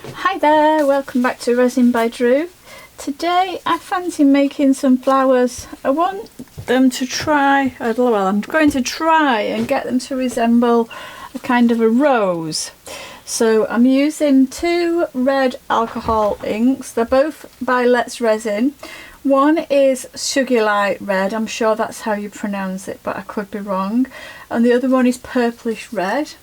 Hi there, welcome back to Resin by Drew. Today I fancy making some flowers. I want them to I'm going to try and get them to resemble a kind of a rose. So I'm using two red alcohol inks. They're both by Let's Resin. One is Sugarlight Red, I'm sure that's how you pronounce it, but I could be wrong. And the other one is Purplish Red.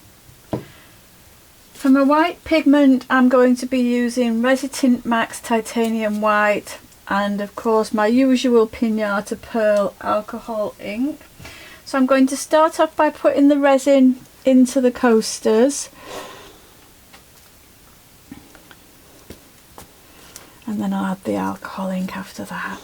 For my white pigment, I'm going to be using Resi-Tint Max Titanium White and of course my usual Pinata Pearl alcohol ink. So I'm going to start off by putting the resin into the coasters, and then I'll add the alcohol ink after that.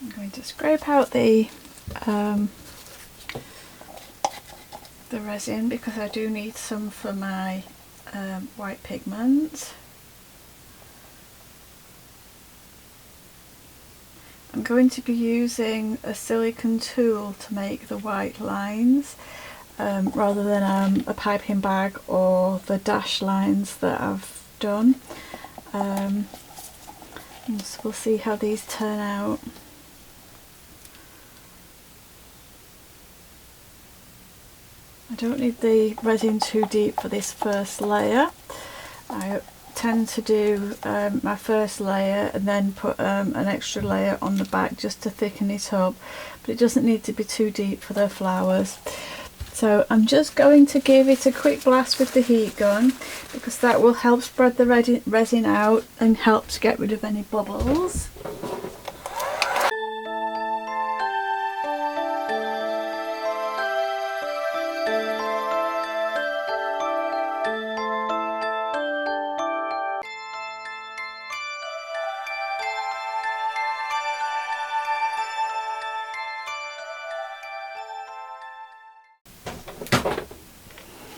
I'm going to scrape out the resin because I do need some for my white pigment. I'm going to be using a silicone tool to make the white lines rather than a piping bag or the dash lines that I've done. And so we'll see how these turn out. I don't need the resin too deep for this first layer. I tend to do my first layer and then put an extra layer on the back just to thicken it up, but it doesn't need to be too deep for the flowers. So I'm just going to give it a quick blast with the heat gun because that will help spread the resin out and help to get rid of any bubbles.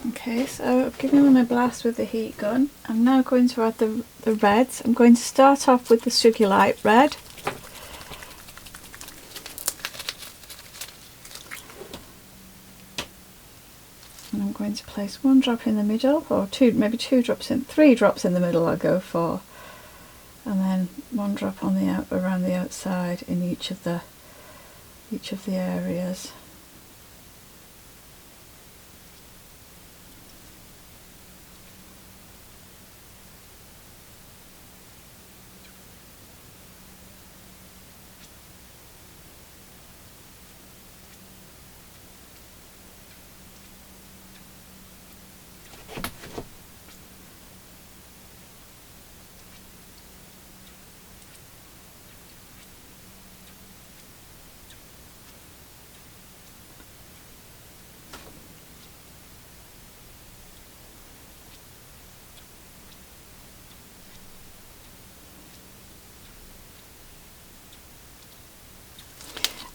Okay, so I've given them a blast with the heat gun. I'm now going to add the reds. I'm going to start off with the Sugarlight Red. And I'm going to place one drop in the middle, or maybe three drops in the middle I'll go for. And then one drop on around the outside in each of the areas.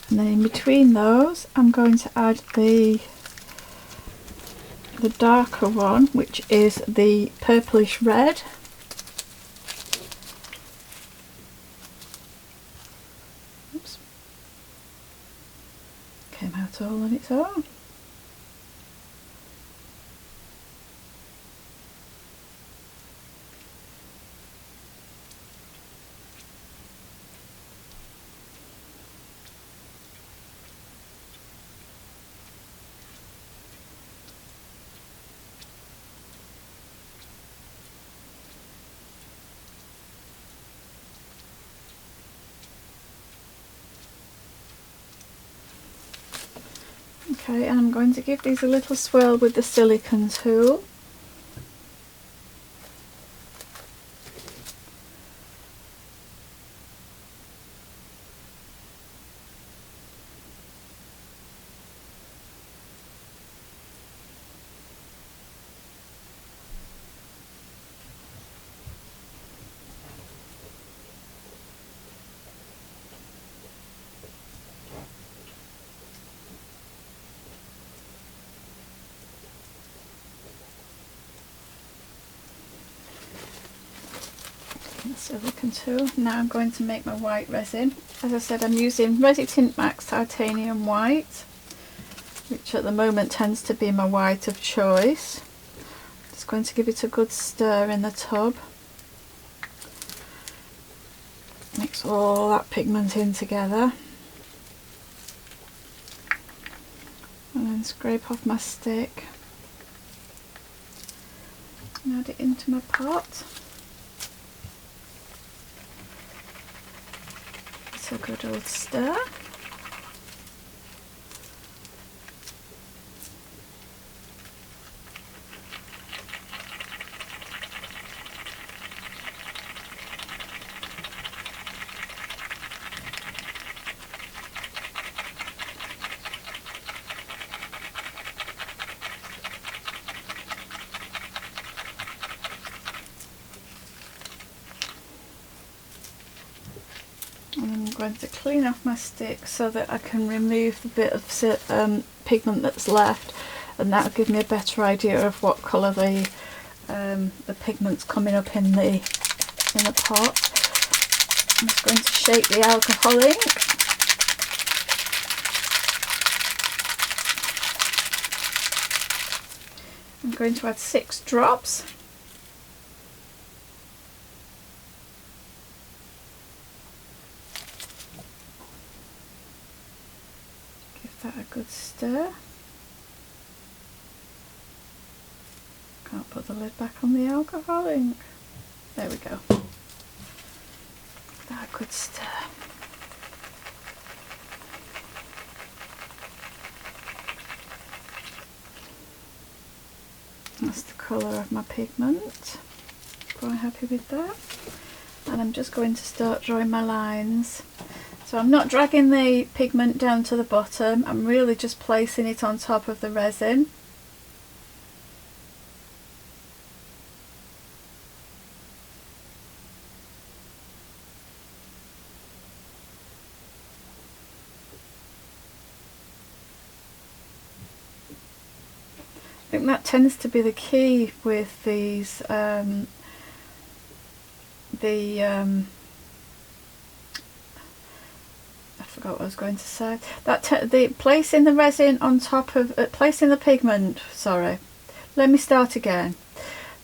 And then in between those I'm going to add the darker one, which is the Purplish Red. Oops. Came out all on its own. Okay, and I'm going to give these a little swirl with the silicone tool. silicone tool. Now I'm going to make my white resin. As I said, I'm using Resi-Tint Max Titanium White, which at the moment tends to be my white of choice. Just going to give it a good stir in the tub. Mix all that pigment in together. And then scrape off my stick. And add it into my pot. It's a good old stir. And I'm going to clean off my stick so that I can remove the bit of pigment that's left, and that'll give me a better idea of what colour the pigment's coming up in the pot. I'm just going to shake the alcohol ink. I'm going to add 6 drops. That a good stir. Can't put the lid back on the alcohol ink. There we go. That a good stir. That's the colour of my pigment. Quite happy with that. And I'm just going to start drawing my lines. So I'm not dragging the pigment down to the bottom, I'm really just placing it on top of the resin. I think that tends to be the key with these, I forgot what I was going to say. The placing the resin on top of placing the pigment. Sorry, let me start again.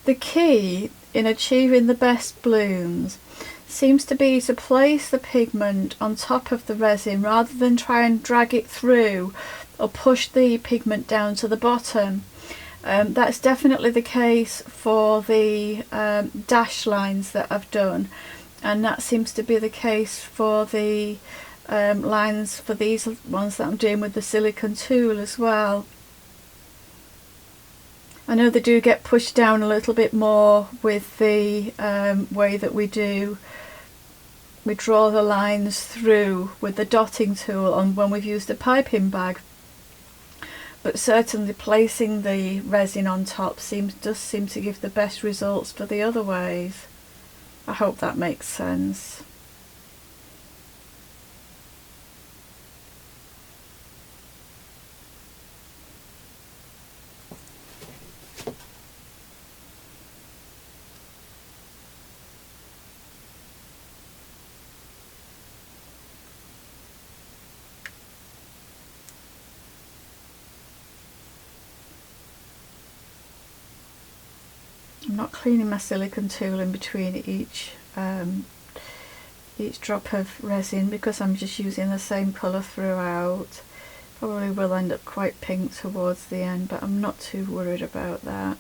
The key in achieving the best blooms seems to be to place the pigment on top of the resin rather than try and drag it through or push the pigment down to the bottom. That's definitely the case for the dash lines that I've done, and that seems to be the case for the lines for these ones that I'm doing with the silicone tool as well. I know they do get pushed down a little bit more with the way that we draw the lines through with the dotting tool on when we've used a piping bag, but certainly placing the resin on top does seem to give the best results for the other ways. I hope that makes sense. I'm not cleaning my silicone tool in between each drop of resin because I'm just using the same colour throughout. Probably will end up quite pink towards the end, but I'm not too worried about that.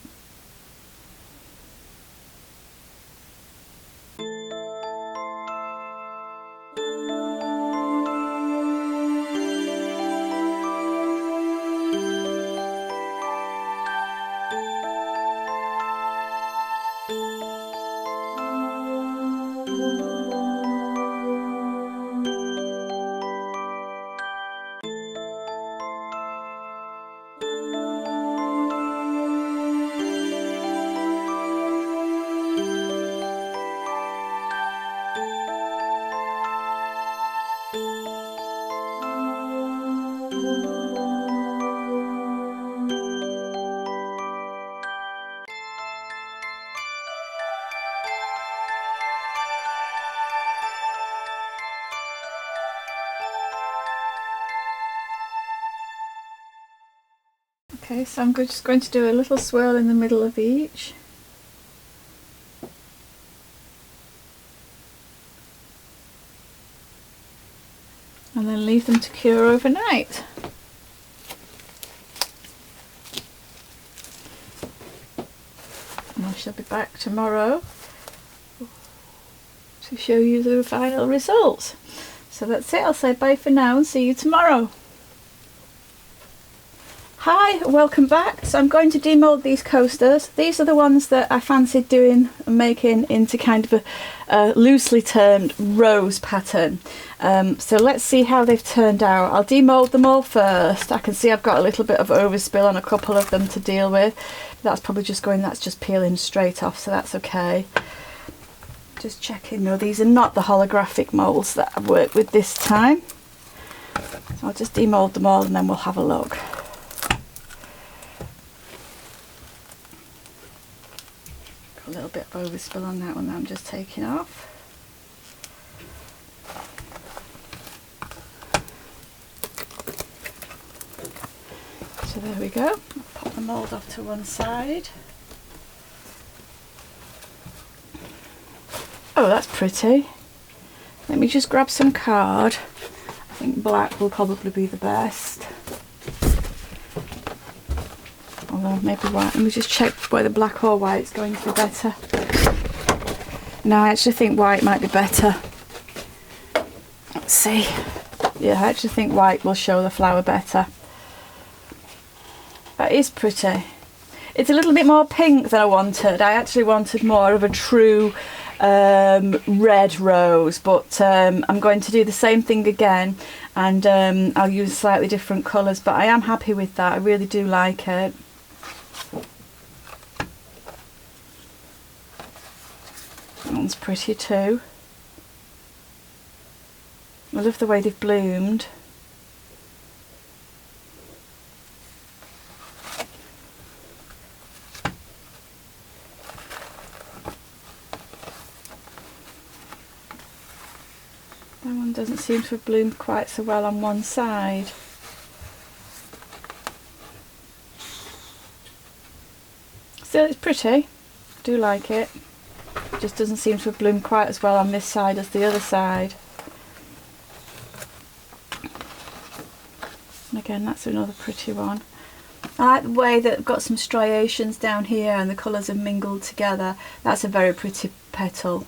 Okay, so I'm just going to do a little swirl in the middle of each. And then leave them to cure overnight. And I shall be back tomorrow to show you the final results. So that's it, I'll say bye for now and see you tomorrow. Hi, welcome back. So I'm going to demold these coasters. These are the ones that I fancied doing and making into kind of a loosely termed rose pattern. So let's see how they've turned out. I'll demold them all first. I can see I've got a little bit of overspill on a couple of them to deal with. That's probably just that's just peeling straight off, so that's okay. Just checking, no, these are not the holographic moulds that I've worked with this time. So I'll just demold them all and then we'll have a look. Got a little bit of overspill on that one that I'm just taking off. So there we go. I'll pop the mould off to one side. Oh, that's pretty. Let me just grab some card. I think black will probably be the best. Although maybe white. Let me just check whether black or white's going to be better. No, I actually think white might be better. Let's see. Yeah, I actually think white will show the flower better. That is pretty. It's a little bit more pink than I wanted. I actually wanted more of a true red rose, but I'm going to do the same thing again, and I'll use slightly different colours, but I am happy with that. I really do like it. That one's pretty too. I love the way they've bloomed. That one doesn't seem to have bloomed quite so well on one side. Still, it's pretty. I do like it. It just doesn't seem to have bloomed quite as well on this side as the other side. And again, that's another pretty one. I like the way that I've got some striations down here and the colours have mingled together. That's a very pretty petal.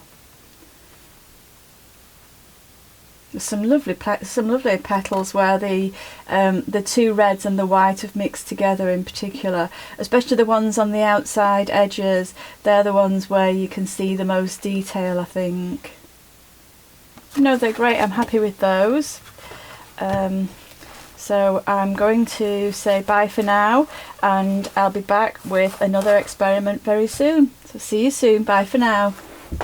There's some lovely petals where the two reds and the white have mixed together in particular, especially the ones on the outside edges. They're the ones where you can see the most detail, I think. No, they're great. I'm happy with those. So I'm going to say bye for now, and I'll be back with another experiment very soon. So see you soon. Bye for now.